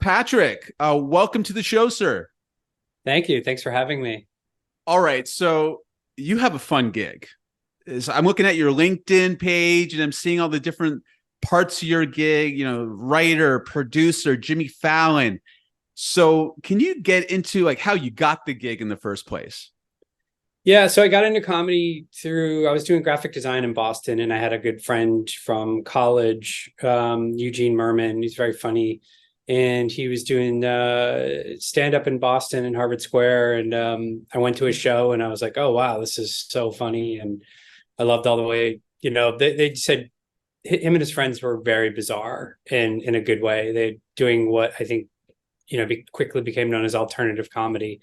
Patrick, welcome to the show, sir. Thank you. Thanks for having me. All right, so you have a fun gig. I'm looking at your LinkedIn page and I'm seeing all the different parts of your gig, writer, producer, Jimmy Fallon. So can you get into like how you got the gig in the first place? Yeah, so I got into comedy I was doing graphic design in Boston, and I had a good friend from college, Eugene Merman. He's very funny. And he was doing stand-up in Boston in Harvard Square. And I went to his show and I was like, oh, wow, this is so funny. And I loved all the way, they said him and his friends were very bizarre in a good way. They're doing what I think, quickly became known as alternative comedy.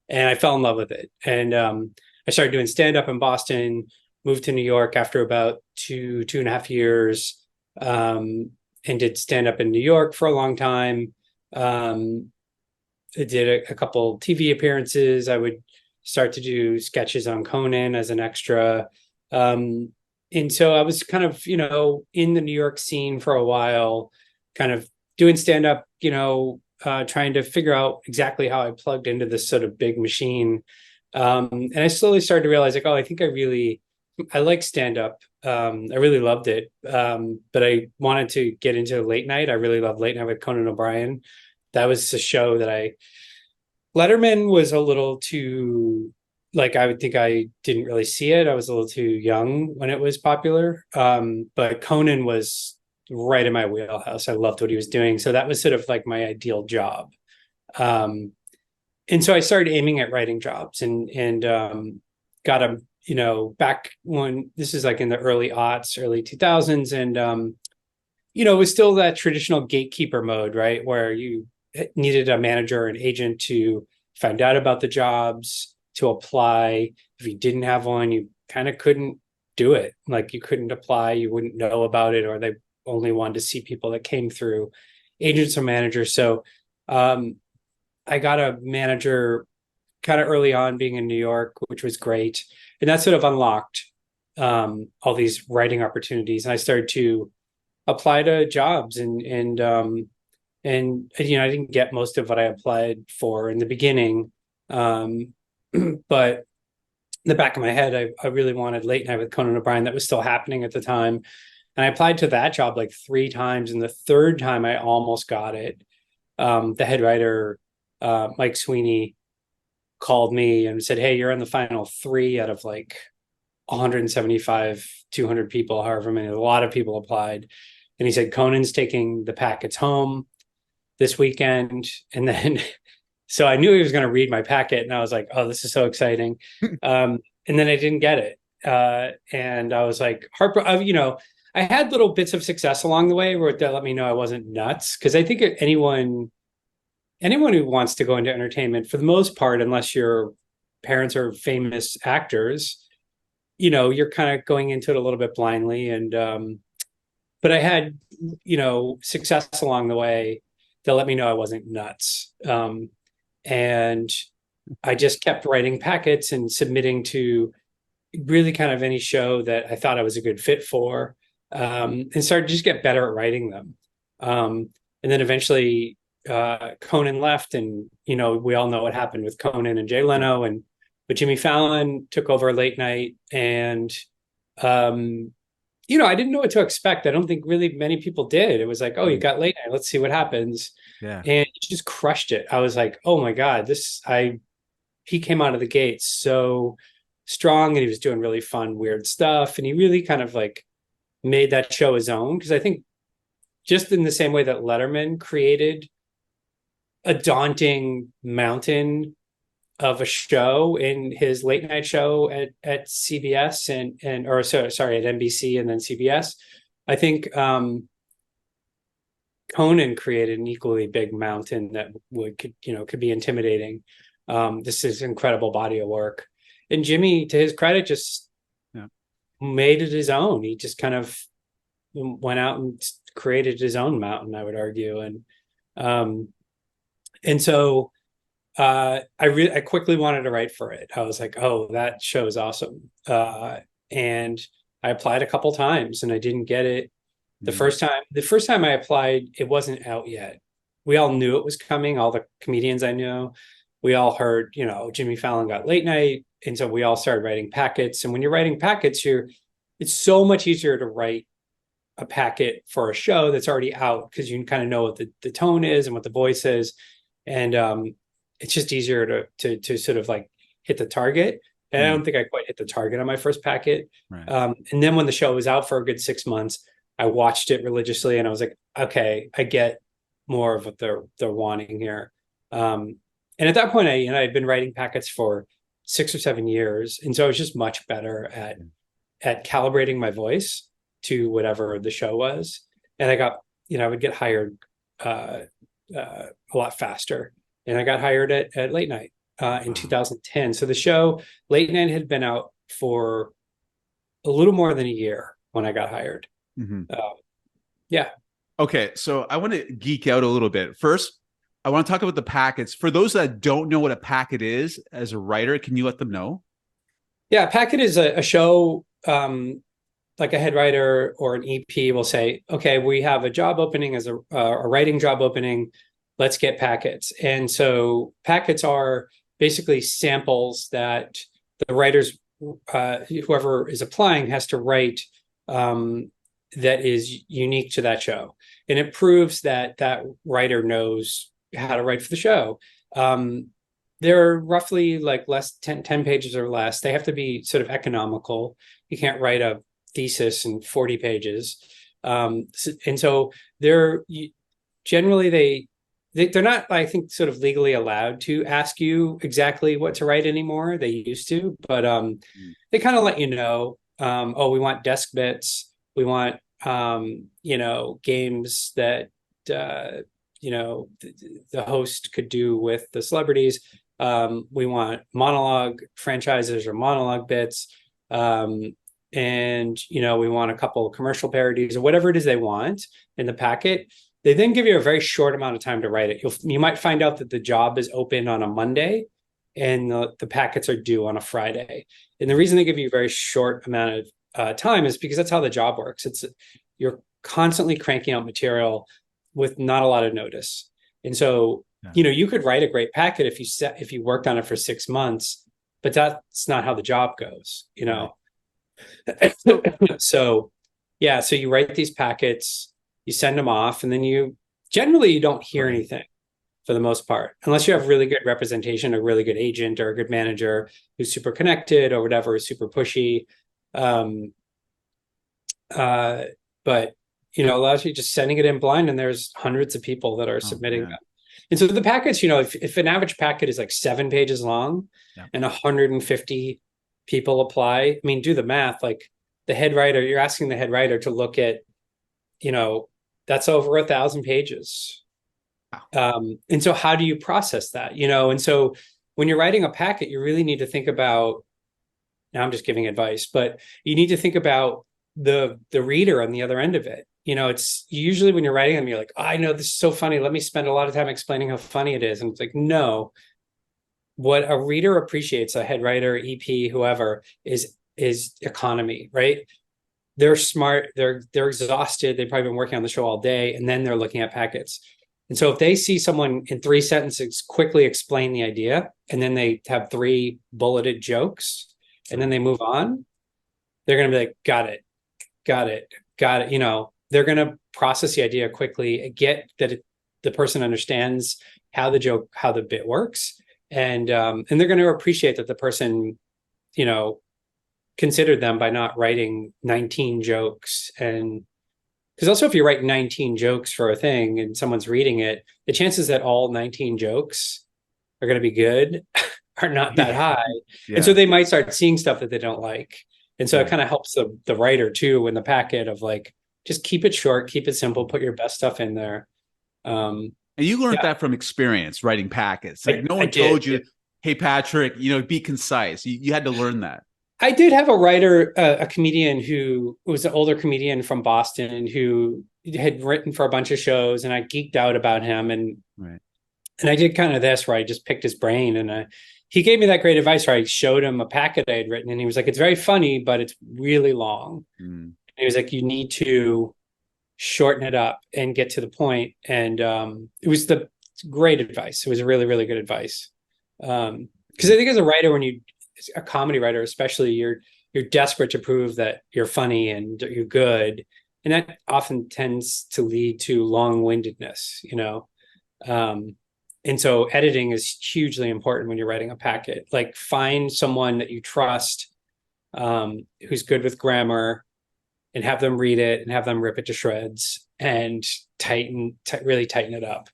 And I fell in love with it. And I started doing stand up in Boston, moved to New York after about two and a half years, and did stand up in New York for a long time. I did a couple TV appearances. I would start to do sketches on Conan as an extra. And so I was kind of, in the New York scene for a while, kind of doing stand up, trying to figure out exactly how I plugged into this sort of big machine. And I slowly started to realize like, oh, I think I like stand up. I really loved it. But I wanted to get into late night. I really loved Late Night with Conan O'Brien. That was a show that Letterman was a little too, like, I would think I didn't really see it. I was a little too young when it was popular. But Conan was right in my wheelhouse. I loved what he was doing. So that was sort of like my ideal job. And so I started aiming at writing jobs and got back when this is like in the early aughts, early 2000s. And, it was still that traditional gatekeeper mode, right? Where you needed a manager or an agent to find out about the jobs, to apply. If you didn't have one, you kind of couldn't do it. Like you couldn't apply, you wouldn't know about it, or they only wanted to see people that came through agents or managers. So I got a manager kind of early on being in New York, which was great. And that sort of unlocked all these writing opportunities. And I started to apply to jobs and I didn't get most of what I applied for in the beginning. But in the back of my head, I really wanted Late Night with Conan O'Brien. That was still happening at the time. And I applied to that job like 3 times. And the third time I almost got it. The head writer, Mike Sweeney, called me and said, hey, you're in the final 3 out of like 175, 200 people, however many, a lot of people applied. And he said, Conan's taking the packets home this weekend. And then, so I knew he was going to read my packet and I was like, oh, this is so exciting. And then I didn't get it. And I was like, I had little bits of success along the way where that let me know I wasn't nuts. Cause I think anyone who wants to go into entertainment, for the most part, unless your parents are famous actors, you're kind of going into it a little bit blindly. And, but I had, success along the way that let me know I wasn't nuts. And I just kept writing packets and submitting to really kind of any show that I thought I was a good fit for, and started to just get better at writing them. And then eventually, Conan left, and we all know what happened with Conan and Jay Leno, but Jimmy Fallon took over late night, and I didn't know what to expect. I don't think really many people did. It was like, oh, you got late night, let's see what happens. Yeah. And he just crushed it. I was like, oh my God, he came out of the gate so strong, and he was doing really fun, weird stuff, and he really kind of like made that show his own. Because I think just in the same way that Letterman created a daunting mountain of a show in his late night show at CBS at NBC and then CBS. I think Conan created an equally big mountain that could be intimidating. This is incredible body of work. And Jimmy, to his credit, just made it his own. He just kind of went out and created his own mountain, I would argue. And so I quickly wanted to write for it. I was like, oh, that show is awesome. And I applied a couple times and I didn't get it. The first time I applied, it wasn't out yet. we all knew it was coming. All the comedians I knew, we all heard, Jimmy Fallon got late night. And so we all started writing packets. And when you're writing packets, it's so much easier to write a packet for a show that's already out, because you can kind of know what the tone is and what the voice is. And it's just easier to sort of like hit the target. And I don't think I quite hit the target on my first packet. Right. And then when the show was out for a good 6 months, I watched it religiously and I was like, okay, I get more of what they're wanting here. And at that point, I'd been writing packets for 6 or 7 years. And so I was just much better at calibrating my voice to whatever the show was. And I would get hired a lot faster. And I got hired at late night in 2010. So the show late night had been out for a little more than a year when I got hired. Yeah. Okay. So I want to geek out a little bit. First, I want to talk about the packets. For those that don't know what a packet is as a writer, can you let them know? Yeah. Packet is a show, like a head writer or an EP will say, okay, we have a job opening as a writing job opening. Let's get packets. And so packets are basically samples that the writers, whoever is applying, has to write that is unique to that show. And it proves that that writer knows how to write for the show. They're roughly like 10 pages or less. They have to be sort of economical. You can't write a thesis in 40 pages. And so they're generally, they're not, I think, sort of legally allowed to ask you exactly what to write anymore. They used to, but they kind of let you know, we want desk bits. We want, games that, the host could do with the celebrities. We want monologue franchises or monologue bits. And, we want a couple of commercial parodies or whatever it is they want in the packet. They then give you a very short amount of time to write it. You might find out that the job is open on a Monday and the packets are due on a Friday. And the reason they give you a very short amount of time is because that's how the job works. You're constantly cranking out material with not a lot of notice. And so, you could write a great packet if you worked on it for 6 months, but that's not how the job goes, So you write these packets, you send them off, and then you don't hear anything for the most part, unless you have really good representation, a really good agent or a good manager who's super connected or whatever, is super pushy. But allows you just sending it in blind, and there's hundreds of people that are submitting them. And so the packets, if an average packet is like 7 pages long and 150 people apply, I mean, do the math. Like the head writer, you're asking the head writer to look at, that's over 1,000 pages. And so how do you process that? And so when you're writing a packet, you really need to think about, now I'm just giving advice, but you need to think about the reader on the other end of it. It's usually when you're writing them, you're like, I know this is so funny. Let me spend a lot of time explaining how funny it is. And it's like, no, what a reader appreciates, a head writer, EP, whoever, is economy, right? They're smart. They're exhausted. They've probably been working on the show all day, and then they're looking at packets. And so if they see someone in 3 sentences quickly explain the idea, and then they have 3 bulleted jokes, and then they move on, they're going to be like, got it. They're going to process the idea quickly, get that the person understands how the bit works. And they're going to appreciate that the person, considered them by not writing 19 jokes. And because also if you write 19 jokes for a thing and someone's reading it, the chances that all 19 jokes are going to be good are not that high. And so they might start seeing stuff that they don't like. And so it kind of helps the writer too in the packet of like, just keep it short, keep it simple, put your best stuff in there. And you learned that from experience writing packets. Like no one told you, hey, Patrick, be concise. You had to learn that. I did have a writer, a comedian who was an older comedian from Boston who had written for a bunch of shows, and I geeked out about him. And I did kind of this where I just picked his brain, and he gave me that great advice where I showed him a packet I had written, and he was like, it's very funny, but it's really long. And he was like, you need to shorten it up and get to the point. And it was the great advice. It was really, really good advice. Because I think as a writer, when you a comedy writer, especially, you're desperate to prove that you're funny and you're good, and that often tends to lead to long-windedness, you know. And so editing is hugely important when you're writing a packet. Like, find someone that you trust, who's good with grammar, and have them read it and have them rip it to shreds and really tighten it up.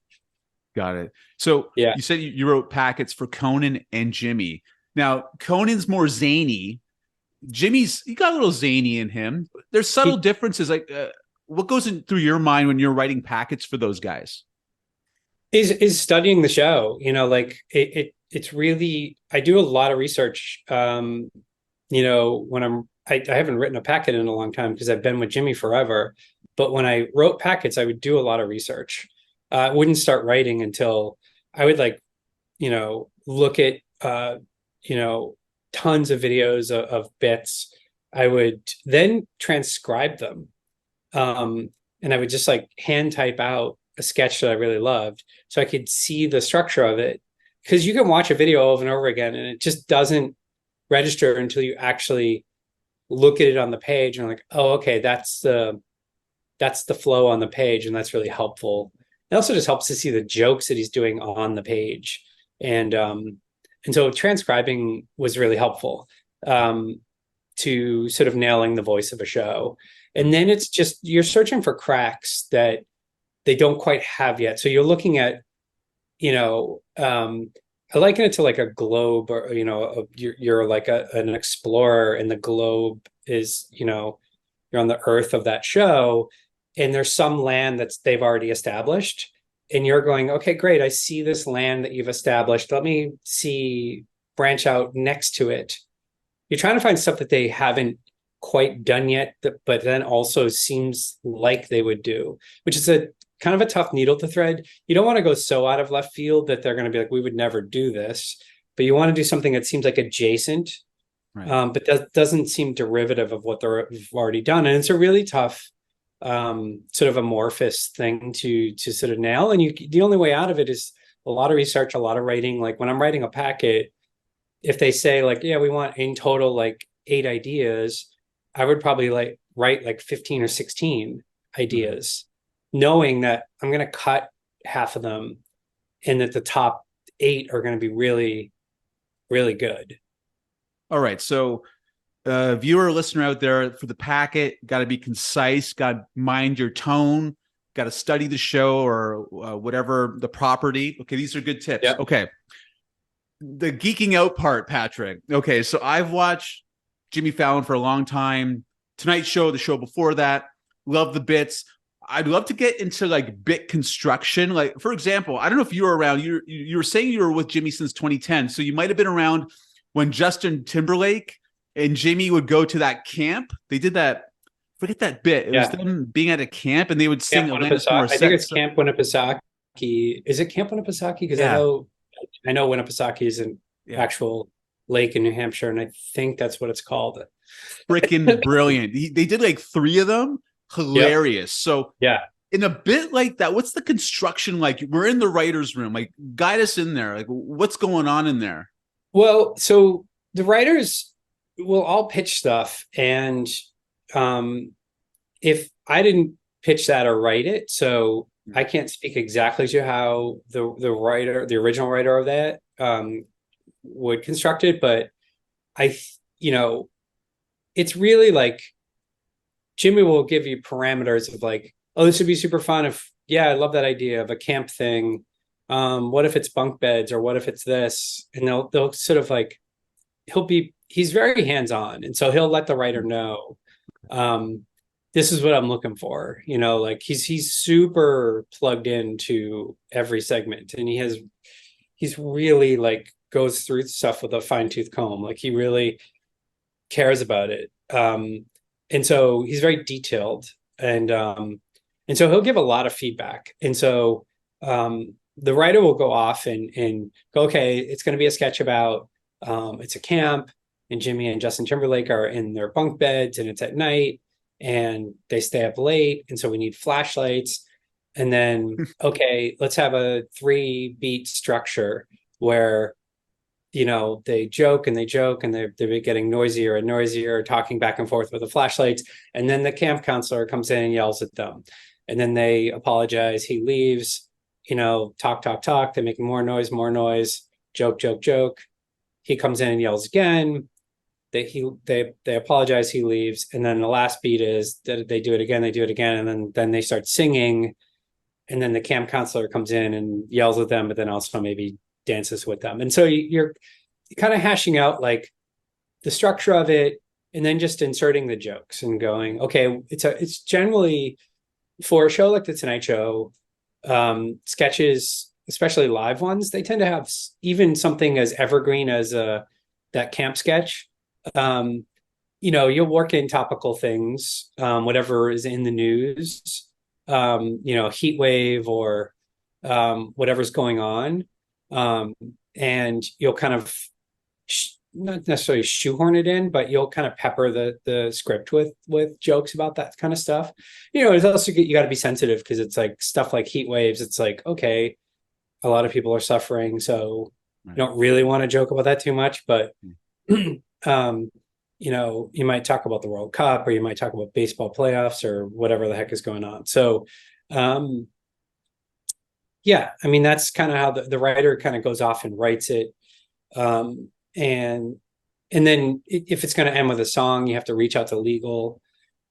Got it. So Yeah. you said you wrote packets for Conan and Jimmy. Now, Conan's more zany. Jimmy's, he got a little zany in him. There's subtle differences. Like, what goes in through your mind when you're writing packets for those guys? Is studying the show, you know, like it's really, I do a lot of research. You know, when I haven't written a packet in a long time because I've been with Jimmy forever. But when I wrote packets, I would do a lot of research. I wouldn't start writing until I would, like, you know, look at, you know, tons of videos of bits. I would then transcribe them. And I would just like hand type out a sketch that I really loved so I could see the structure of it. Because you can watch a video over and over again and it just doesn't register until you actually look at it on the page and like, oh, okay, that's the flow on the page, and that's really helpful. It also just helps to see the jokes that he's doing on the page. And so transcribing was really helpful, to sort of nailing the voice of a show. And then it's just, you're searching for cracks that they don't quite have yet. So you're looking at, you know, I liken it to like a globe, or, you know, you're like an explorer, and the globe is, you know, you're on the earth of that show, and there's some land they've already established, and you're going, okay, great, I see this land that you've established. Let me branch out next to it. You're trying to find stuff that they haven't quite done yet, but then also seems like they would do, which is a kind of a tough needle to thread. You don't want to go so out of left field that they're going to be like, we would never do this, but you want to do something that seems like adjacent, right. But that doesn't seem derivative of what they've already done. And it's a really tough, sort of amorphous thing to sort of nail. And the only way out of it is a lot of research, a lot of writing. Like when I'm writing a packet, if they say like, yeah, we want in total like 8 ideas, I would probably like write like 15 or 16 ideas, knowing that I'm going to cut half of them and that the top 8 are going to be really, really good. All right. So viewer, listener out there, for the packet, got to be concise, got to mind your tone, got to study the show or whatever the property. Okay. These are good tips. Yep. Okay. The geeking out part, Patrick. Okay. So I've watched Jimmy Fallon for a long time. Tonight Show, the show before that, love the bits. I'd love to get into like bit construction. Like, for example, I don't know if you were around. You were saying you were with Jimmy since 2010, so you might have been around when Justin Timberlake and Jimmy would go to that camp. They did that. Forget that bit. It was them being at a camp, and they would sing Alanis Morissette. I think it's Camp Winnipesaukee. Is it Camp Winnipesaukee? Because I know Winnipesaukee is an actual lake in New Hampshire, and I think that's what it's called. Freaking brilliant. They did like 3 of them. Hilarious. So in a bit like that, what's the construction like? We're in the writer's room. Like, guide us in there. Like, what's going on in there? Well, so the writers will all pitch stuff, and if I didn't pitch that or write it, so I can't speak exactly to how the original writer of that would construct it, but it's really like Jimmy will give you parameters of like, oh, this would be super fun if, I love that idea of a camp thing. What if it's bunk beds, or what if it's this? And they'll sort of like, he's very hands-on. And so he'll let the writer know, this is what I'm looking for. You know, like he's super plugged into every segment, and he's really like goes through stuff with a fine-tooth comb. Like he really cares about it. And so he's very detailed, and so he'll give a lot of feedback. And so the writer will go off and go, okay, it's going to be a sketch about it's a camp, and Jimmy and Justin Timberlake are in their bunk beds, and it's at night, and they stay up late, and so we need flashlights. And then, okay, let's have a 3-beat structure where, they joke and they joke, and they're getting noisier and noisier, talking back and forth with the flashlights. And then the camp counselor comes in and yells at them. And then they apologize. He leaves, talk, talk, talk. They make more noise, joke, joke, joke. He comes in and yells again. They apologize. He leaves. And then the last beat is that they do it again. And then they start singing. And then the camp counselor comes in and yells at them, but then also maybe dances with them. And so you're kind of hashing out like the structure of it, and then just inserting the jokes and going, okay, it's generally, for a show like The Tonight Show, sketches, especially live ones, they tend to have even something as evergreen as that camp sketch. You'll work in topical things, whatever is in the news, heat wave or whatever's going on. And you'll kind of not necessarily shoehorn it in, but you'll kind of pepper the script with jokes about that kind of stuff. It's also, you got to be sensitive, because it's like stuff like heat waves. It's like, okay, a lot of people are suffering, so you don't really want to joke about that too much, but you might talk about the World Cup, or you might talk about baseball playoffs, or whatever the heck is going on. So yeah, I mean, that's kind of how the writer kind of goes off and writes it. And then if it's going to end with a song, you have to reach out to legal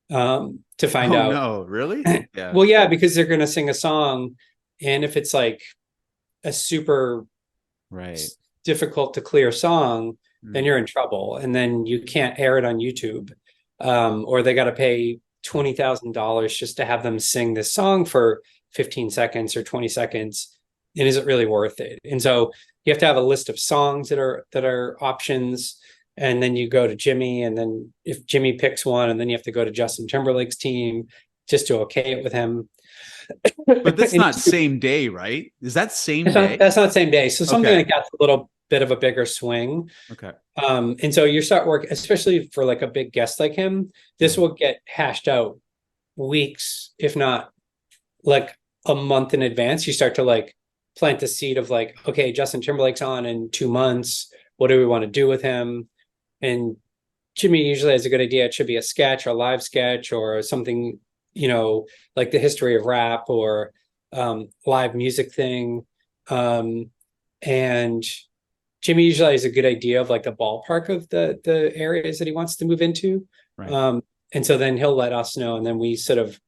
to find out. No, really? Yeah. Well, yeah, because they're going to sing a song, and if it's like a super difficult to clear song, then you're in trouble, and then you can't air it on YouTube, or they got to pay $20,000 just to have them sing this song for 15 seconds or 20 seconds. And is it really worth it? And so you have to have a list of songs that are options, and then you go to Jimmy, and then if Jimmy picks one, and then you have to go to Justin Timberlake's team just to okay it with him. But that's not same day, right? Is that same day? That's not same day. So something like that's a little bit of a bigger swing. Okay. And so you start work, especially for like a big guest like him, this will get hashed out weeks, if not like a month in advance. You start to like plant the seed of like, okay, Justin Timberlake's on in 2 months. What do we want to do with him? And Jimmy usually has a good idea. It should be a sketch or a live sketch or something, like the history of rap or live music thing. And Jimmy usually has a good idea of like the ballpark of the areas that he wants to move into. Right. And so then he'll let us know, and then we sort of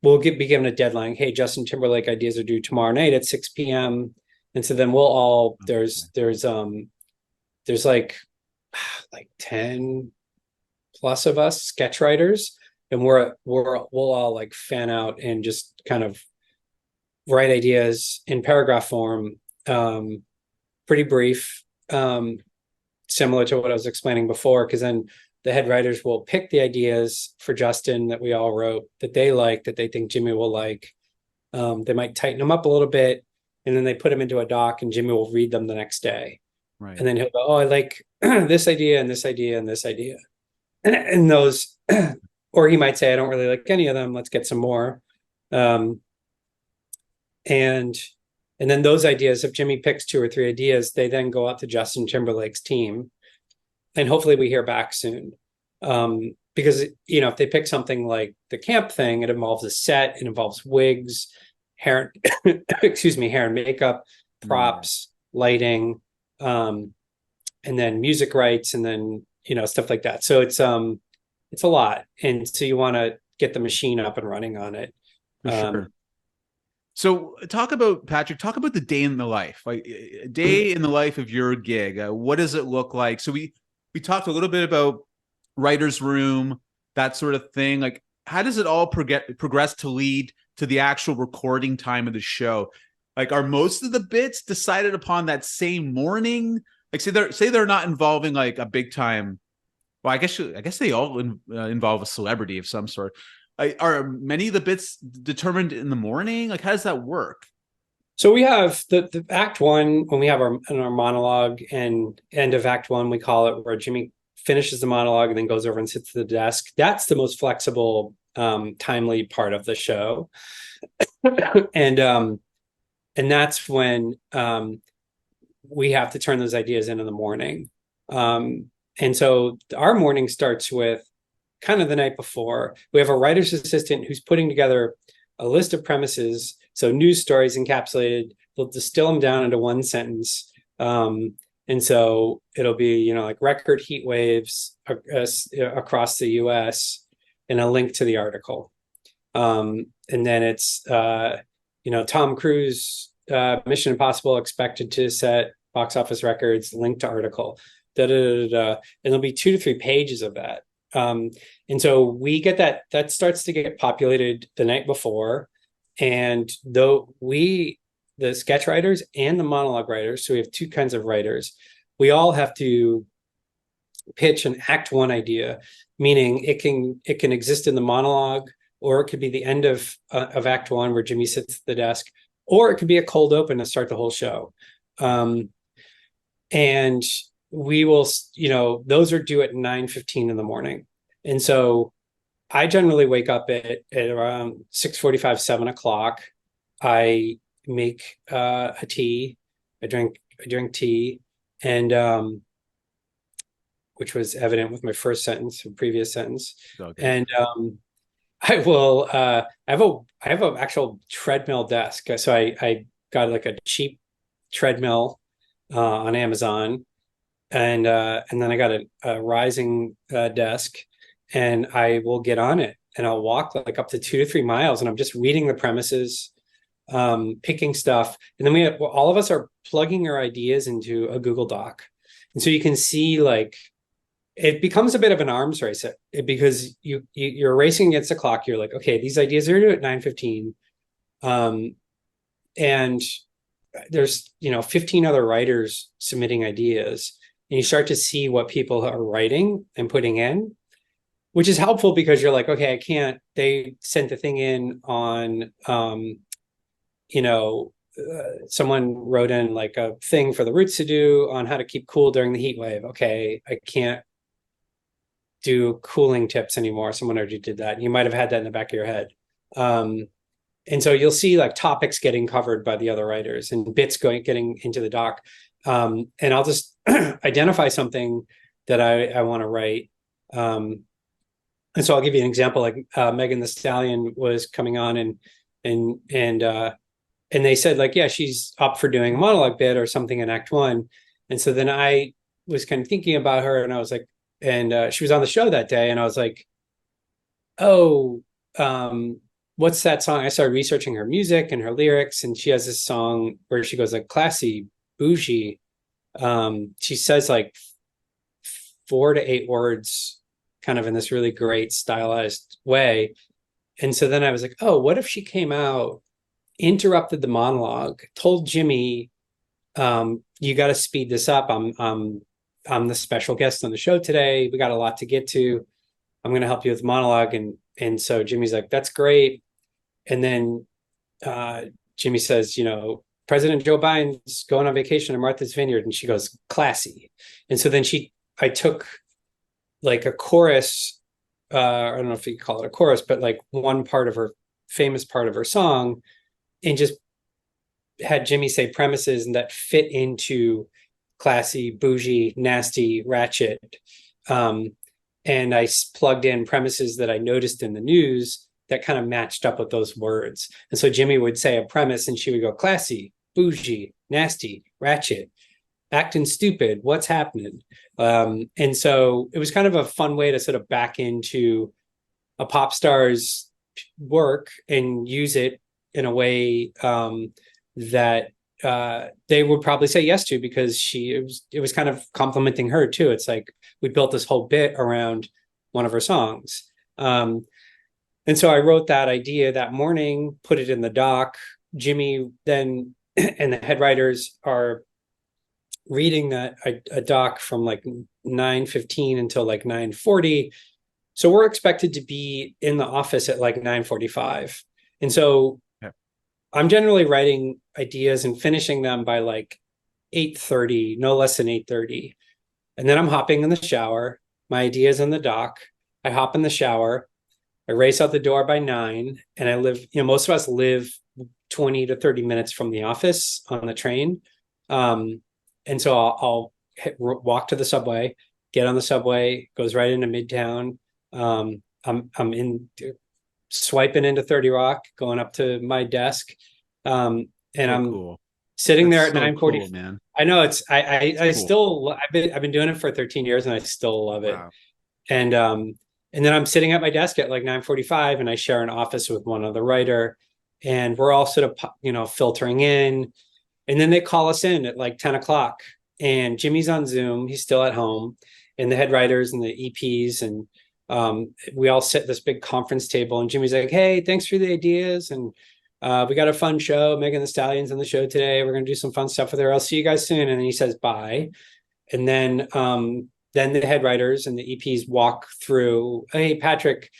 we'll be given a deadline. Hey, Justin Timberlake ideas are due tomorrow night at 6 p.m. And so then we'll all there's like 10 plus of us sketch writers, and we'll all like fan out and just kind of write ideas in paragraph form, pretty brief, similar to what I was explaining before, because then the head writers will pick the ideas for Justin that we all wrote that they like, that they think Jimmy will like. They might tighten them up a little bit, and then they put them into a doc, and Jimmy will read them the next day. Right. And then he'll go, oh, I like this idea and this idea and this idea. And those, or he might say, I don't really like any of them. Let's get some more. And then those ideas, if Jimmy picks 2 or 3 ideas, they then go out to Justin Timberlake's team. And hopefully we hear back soon. Because, if they pick something like the camp thing, it involves a set, it involves wigs, hair, hair and makeup, props, lighting, and then music rights, and then, stuff like that. So it's a lot. And so you want to get the machine up and running on it. For sure. So talk about the day in the life, like a day in the life of your gig. What does it look like? So we talked a little bit about writer's room, that sort of thing. Like, how does it all progress to lead to the actual recording time of the show? Like, are most of the bits decided upon that same morning? Like, say they're not involving like a big time. Well, I guess they all involve a celebrity of some sort. Are many of the bits determined in the morning? Like, how does that work? So we have the act one, when we have our monologue, and end of act one, we call it, where Jimmy finishes the monologue, and then goes over and sits at the desk. That's the most flexible, timely part of the show. and that's when we have to turn those ideas in the morning. And so our morning starts with kind of the night before. We have a writer's assistant who's putting together a list of premises, so news stories encapsulated. They'll distill them down into one sentence. And so it'll be, like record heat waves across the US and a link to the article. And then it's, Tom Cruise, Mission Impossible expected to set box office records, link to article, and there'll be 2 to 3 pages of that. And so we get that starts to get populated the night before. And though the sketch writers and the monologue writers, so we have 2 kinds of writers, we all have to pitch an act 1 idea, meaning it can exist in the monologue, or it could be the end of act 1 where Jimmy sits at the desk, or it could be a cold open to start the whole show. And we will, those are due at 9:15 in the morning. And so I generally wake up at around 6:45, 7 o'clock. I make a tea. I drink tea, and which was evident with my first sentence, or previous sentence. Okay. And I will. I have an actual treadmill desk. So I got like a cheap treadmill on Amazon, and then I got a rising desk, and I will get on it, and I'll walk like up to 2 to 3 miles, and I'm just reading the premises, picking stuff, and then all of us are plugging our ideas into a Google Doc, and so you can see like it becomes a bit of an arms race because you're racing against the clock. You're like, okay, these ideas are due at 9:15, and there's 15 other writers submitting ideas, and you start to see what people are writing and putting in, which is helpful because you're like, okay, they sent the thing in on someone wrote in like a thing for the Roots to do on how to keep cool during the heat wave. Okay, I can't do cooling tips anymore. Someone already did that. You might have had that in the back of your head. And so you'll see like topics getting covered by the other writers and bits getting into the doc. And I'll just identify something that I want to write. And so I'll give you an example. Like Megan Thee Stallion was coming on, and they said like, yeah, she's up for doing a monologue bit or something in act 1. And so then I was kind of thinking about her, and I was like, and she was on the show that day, and I was like, oh, what's that song? I started researching her music and her lyrics, and she has this song where she goes like classy, bougie. She says like 4 to 8 words kind of in this really great stylized way. And so then I was like, oh, what if she came out, interrupted the monologue, told Jimmy, you got to speed this up. I'm the special guest on the show today. We got a lot to get to. I'm going to help you with the monologue. And so Jimmy's like, that's great. And then Jimmy says, President Joe Biden's going on vacation in Martha's Vineyard. And she goes, classy. And so then I took like a chorus, I don't know if you could call it a chorus, but like one part of her famous part of her song, and just had Jimmy say premises and that fit into classy, bougie, nasty, ratchet. And I plugged in premises that I noticed in the news that kind of matched up with those words. And so Jimmy would say a premise and she would go classy, bougie, nasty, ratchet, acting stupid, what's happening? And so it was kind of a fun way to sort of back into a pop star's work and use it in a way that they would probably say yes to, because it was kind of complimenting her too. It's like we built this whole bit around one of her songs. And so I wrote that idea that morning, put it in the doc. Jimmy then and the head writers are reading a doc from like 9:15 until like 9:40. So we're expected to be in the office at like 9:45. And so I'm generally writing ideas and finishing them by like 8:30, no less than 8:30. And then I'm hopping in the shower. My idea's in the dock. I hop in the shower. I race out the door by 9, and I live, most of us live 20 to 30 minutes from the office on the train. And so I'll walk to the subway, get on the subway, goes right into Midtown. I'm in swiping into 30 Rock, going up to my desk. And So I'm cool. sitting That's there at so 9:40. cool, man. I know I Cool. still, I've been doing it for 13 years and I still love it. Wow. And then I'm sitting at my desk at like 9:45, and I share an office with one other writer, and we're all sort of, filtering in. And then they call us in at like 10 o'clock, and Jimmy's on Zoom. He's still at home, and the head writers and the EPs. And we all sit at this big conference table, and Jimmy's like, hey, thanks for the ideas. And we got a fun show. Megan Thee Stallion's on the show today. We're going to do some fun stuff with her. I'll see you guys soon. And then he says, bye. And then the head writers and the EPs walk through, hey, Patrick,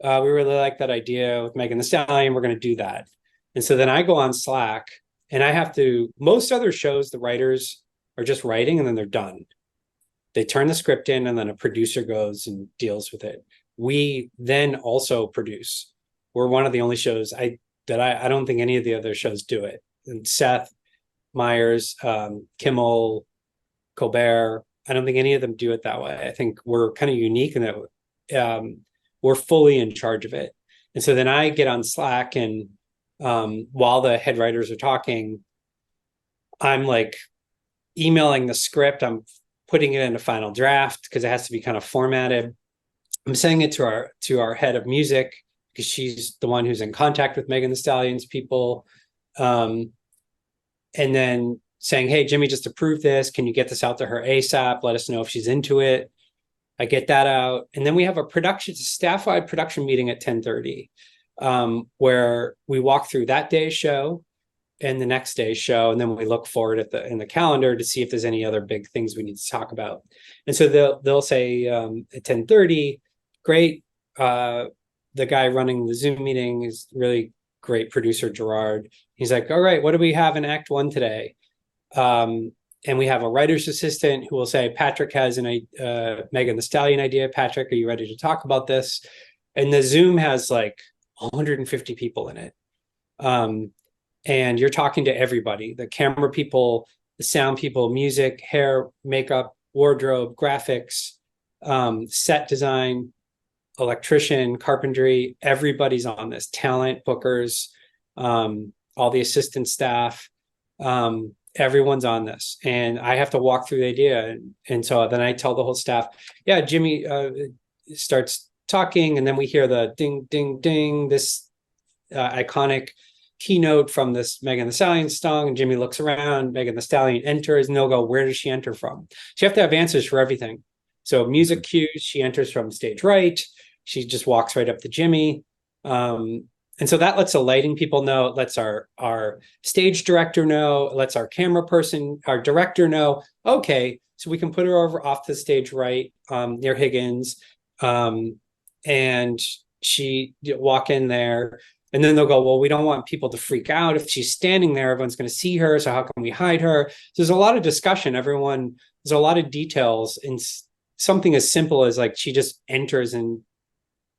we really like that idea with Megan Thee Stallion. We're going to do that. And so then I go on Slack, and I have to, most other shows, the writers are just writing and then they're done. They turn the script in, and then a producer goes and deals with it. We then also produce. We're one of the only shows I don't think any of the other shows do it. And Seth Meyers, Kimmel, Colbert, I don't think any of them do it that way. I think we're kind of unique in that we're fully in charge of it. And so then I get on Slack, and while the head writers are talking, I'm like emailing the script. I'm putting it in a final draft because it has to be kind of formatted. I'm sending it to our head of music because she's the one who's in contact with Megan Thee Stallion's people. And then saying, hey, Jimmy just approved this. Can you get this out to her ASAP? Let us know if she's into it. I get that out. And then we have a staff-wide production meeting at 10:30, where we walk through that day's show and the next day's show. And then we look forward in the calendar to see if there's any other big things we need to talk about. And so they'll say at 10:30, great. The guy running the Zoom meeting is really great producer, Gerard. He's like, all right, what do we have in Act 1 today? And we have a writer's assistant who will say, Patrick has Megan Thee Stallion idea. Patrick, are you ready to talk about this? And the Zoom has like 150 people in it. And you're talking to everybody, the camera people, the sound people, music, hair, makeup, wardrobe, graphics, set design, electrician, carpentry. Everybody's on this, talent, bookers, all the assistant staff. Everyone's on this, and I have to walk through the idea. And so then I tell the whole staff, yeah, Jimmy starts talking, and then we hear the ding, ding, ding, this iconic keynote from this Megan Thee Stallion song. And Jimmy looks around, Megan Thee Stallion enters, and they'll go, where does she enter from? So you have to have answers for everything. So music cues, she enters from stage right. She just walks right up to Jimmy. And so that lets the lighting people know, it lets our stage director know, it lets our camera person, our director know, okay, so we can put her over off the stage right, near Higgins. And she walk in there, and then they'll go, well, we don't want people to freak out. If she's standing there, everyone's going to see her. So how can we hide her? So there's a lot of discussion. There's a lot of details in something as simple as like, she just enters and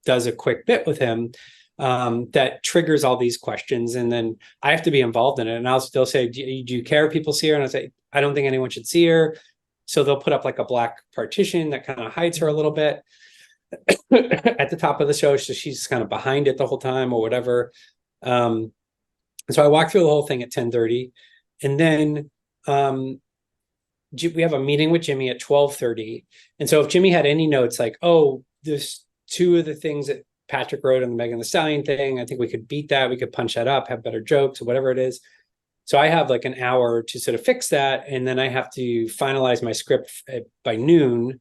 does a quick bit with him. That triggers all these questions, and then I have to be involved in it. And they'll say, do you care if people see her? And I say, I don't think anyone should see her. So they'll put up like a black partition that kind of hides her a little bit at the top of the show, so she's kind of behind it the whole time or whatever. So I walk through the whole thing at 10:30, and then we have a meeting with Jimmy at 12:30. And so if Jimmy had any notes like, oh, there's two of the things that Patrick wrote on the Megan Thee Stallion thing, I think we could beat that. We could punch that up, have better jokes or whatever it is. So I have like an hour to sort of fix that. And then I have to finalize my script by noon.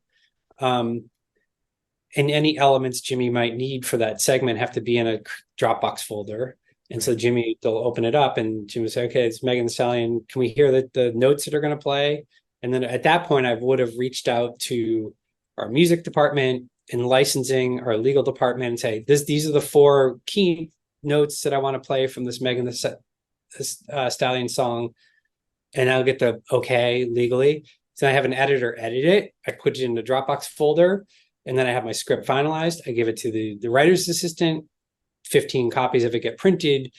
And any elements Jimmy might need for that segment have to be in a Dropbox folder. And so Jimmy, they'll open it up, and Jimmy will say, okay, it's Megan Thee Stallion. Can we hear the notes that are going to play? And then at that point, I would have reached out to our music department and licensing, our legal department, and say, these are the 4 key notes that I want to play from this Megan Thee Stallion song. And I'll get the okay legally. So I have an editor edit it. I put it in the Dropbox folder. and then I have my script finalized. I give it to the writer's assistant. 15 copies of it get printed.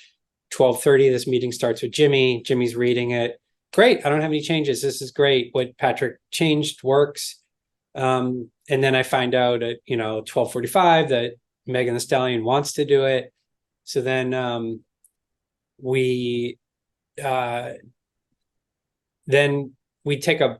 12:30, this meeting starts with Jimmy. Jimmy's reading it. Great. I don't have any changes. This is great. What Patrick changed works. And then I find out at 12:45 that Megan Thee Stallion wants to do it. So then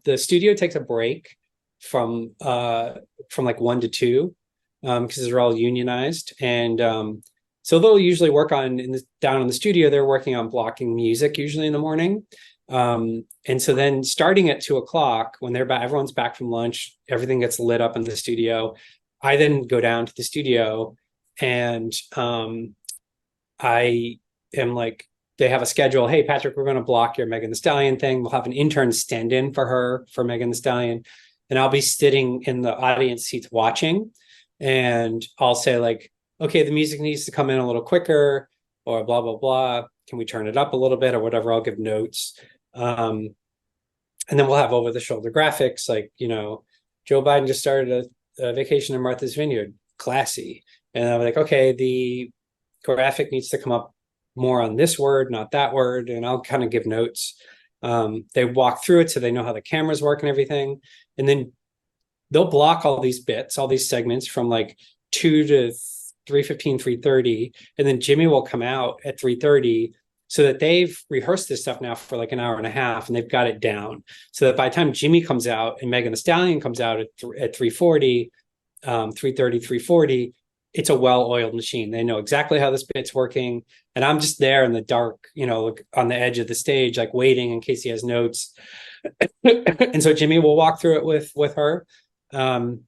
the studio takes a break from like 1 to 2 because they're all unionized, and so they'll usually work on down in the studio. They're working on blocking music usually in the morning, and so then starting at 2 o'clock when they're back, everyone's back from lunch, everything gets lit up in the studio. I then go down to the studio, and I am like, they have a schedule. Hey, Patrick, we're going to block your Megan Thee Stallion thing. We'll have an intern stand in for her for Megan Thee Stallion. And I'll be sitting in the audience seats watching. And I'll say like, okay, the music needs to come in a little quicker, or blah, blah, blah. Can we turn it up a little bit or whatever? I'll give notes. And then we'll have over the shoulder graphics. Like, Joe Biden just started a vacation in Martha's Vineyard, classy. And I'm like, okay, the graphic needs to come up more on this word, not that word. And I'll kind of give notes. They walk through it so they know how the cameras work and everything. And then they'll block all these bits, all these segments from like 2 to 3:15, 3:30. And then Jimmy will come out at 3:30 so that they've rehearsed this stuff now for like an hour and a half and they've got it down. So that by the time Jimmy comes out and Megan Thee Stallion comes out at 3:40, 3:30, 3:40, it's a well-oiled machine. They know exactly how this bit's working. And I'm just there in the dark, on the edge of the stage, like waiting in case he has notes. And so Jimmy will walk through it with her. And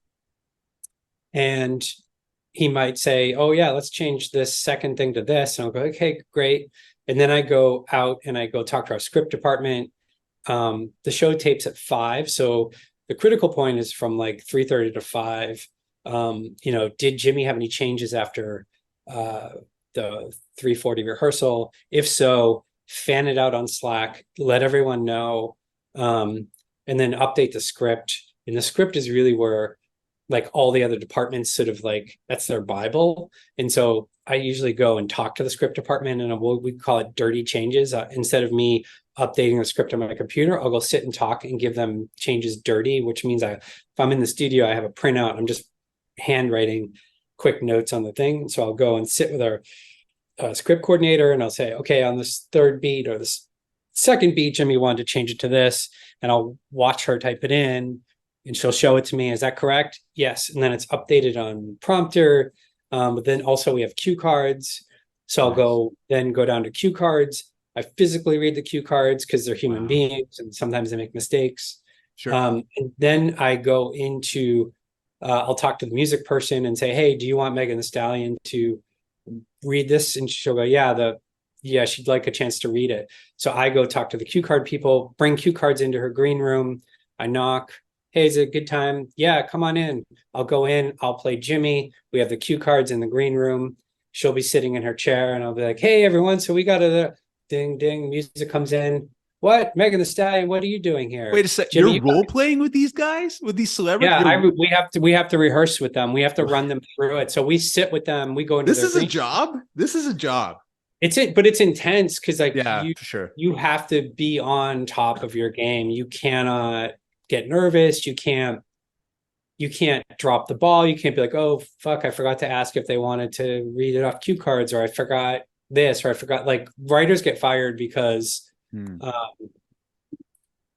he might say, oh yeah, let's change this second thing to this. And I'll go, okay, great. And then I go out and I go talk to our script department. The show tapes at 5. So the critical point is from like 3:30 to 5. Did Jimmy have any changes after the 3:40 rehearsal? If so, fan it out on Slack, let everyone know, and then update the script. And the script is really where like all the other departments sort of like, that's their Bible. And so I usually go and talk to the script department, and we call it dirty changes. Instead of me updating the script on my computer, I'll go sit and talk and give them changes dirty, which means if I'm in the studio, I have a printout, I'm just handwriting quick notes on the thing. So I'll go and sit with our script coordinator and I'll say, okay, on this third beat or this second beat, Jimmy wanted to change it to this, and I'll watch her type it in and she'll show it to me. Is that correct? Yes. And then it's updated on prompter. But then also we have cue cards. So I'll go down to cue cards. I physically read the cue cards because they're human beings and sometimes they make mistakes. Sure. And then I go into I'll talk to the music person and say, hey, do you want Megan Thee Stallion to read this? And she'll go, yeah, she'd like a chance to read it. So I go talk to the cue card people, bring cue cards into her green room. I knock. Hey, is it a good time? Yeah, come on in. I'll go in. I'll play Jimmy. We have the cue cards in the green room. She'll be sitting in her chair and I'll be like, hey, everyone. So we got a ding, ding. Music comes in. What? Megan Thee Stallion, what are you doing here? Wait a second. You're role playing with these guys, with these celebrities? Yeah, we have to rehearse with them. We have to run them through it. So we sit with them. We go into this is a job. This is a job. But it's intense because for sure. You have to be on top of your game. You cannot get nervous. You can't drop the ball. You can't be like, oh fuck, I forgot to ask if they wanted to read it off cue cards, or I forgot this, or I forgot. Like, writers get fired because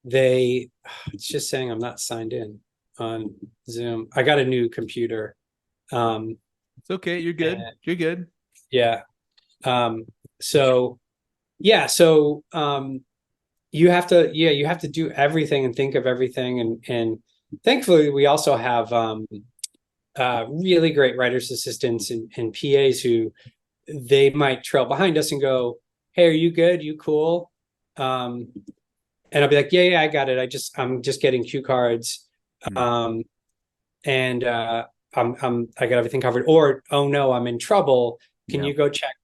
it's just saying I'm not signed in on Zoom. I got a new computer. It's okay. You're good. You're good. Yeah. You have to do everything and think of everything. And thankfully we also have really great writers assistants and PAs who they might trail behind us and go, hey, are you good? You cool? And I'll be like, yeah, I got it. I'm just getting cue cards. I got everything covered. Or, oh no, I'm in trouble. Can you go check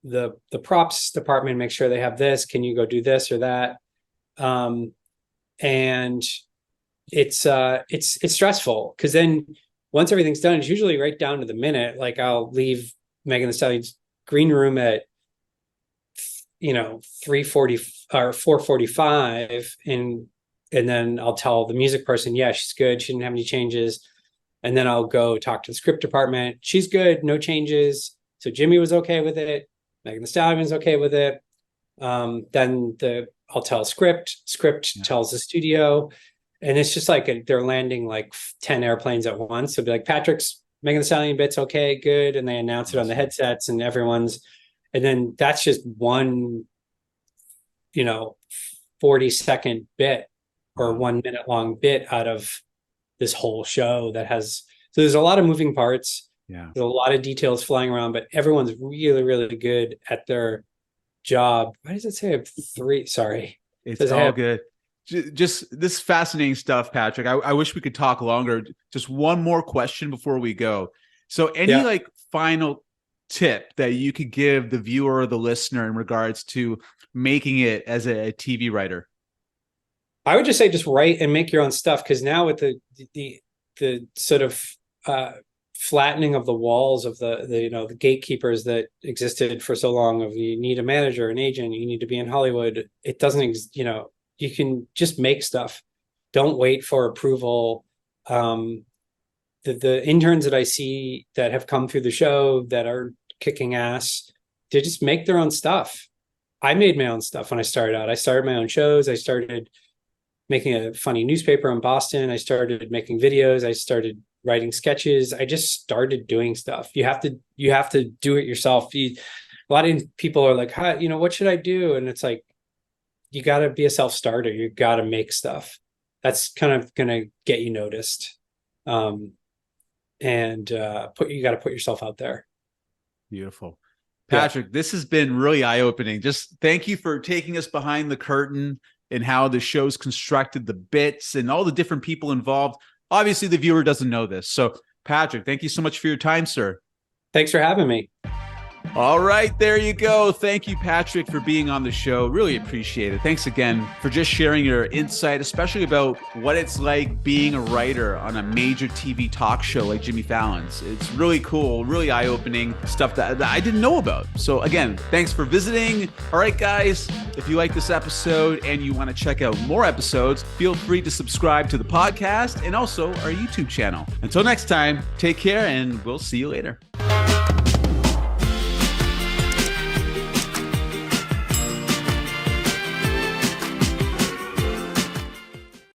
the props department, make sure they have this? Can you go do this or that? And it's stressful because then once everything's done, it's usually right down to the minute. Like I'll leave Megan Thee Stallion's green room at 3:40 or 4:45, and then I'll tell the music person, yeah, she's good, she didn't have any changes. And then I'll go talk to the script department, she's good, no changes. So Jimmy was okay with it, Megan Thee Stallion was okay with it. Then I'll tell script tells the studio, and it's just like they're landing like 10 airplanes at once. So it'll be like, Patrick's Megan Thee Stallion bit's okay, good, and they announce it on the headsets, and and then that's just one 40-second bit or 1 minute long bit out of this whole show that has, so there's a lot of moving parts. Yeah, there's a lot of details flying around, but everyone's really, really good at their job. Why does it say I have 3? Sorry. It's all good. Just this fascinating stuff, Patrick. I wish we could talk longer. Just one more question before we go. So any like final tip that you could give the viewer or the listener in regards to making it as a TV writer? I would just say just write and make your own stuff, because now with the sort of flattening of the walls of the gatekeepers that existed for so long, of you need a manager, an agent, you need to be in Hollywood. It doesn't, you can just make stuff. Don't wait for approval. The interns that I see that have come through the show that are kicking ass, they just make their own stuff. I made my own stuff when I started out. I started my own shows. I started making a funny newspaper in Boston. I started making videos. I started writing sketches. I just started doing stuff. You have to do it yourself. A lot of people are like, hi, what should I do? And it's like, you got to be a self-starter. You got to make stuff. That's kind of going to get you noticed. You got to put yourself out there. Beautiful. Patrick, this has been really eye-opening. Just thank you for taking us behind the curtain and how the show's constructed, the bits and all the different people involved. Obviously, the viewer doesn't know this. So, Patrick, thank you so much for your time, sir. Thanks for having me. All right, there you go. Thank you, Patrick, for being on the show. Really appreciate it. Thanks again for just sharing your insight, especially about what it's like being a writer on a major TV talk show like Jimmy Fallon's. It's really cool, really eye-opening stuff that I didn't know about. So again, thanks for visiting. All right, guys, if you like this episode and you want to check out more episodes, feel free to subscribe to the podcast and also our YouTube channel. Until next time, take care and we'll see you later.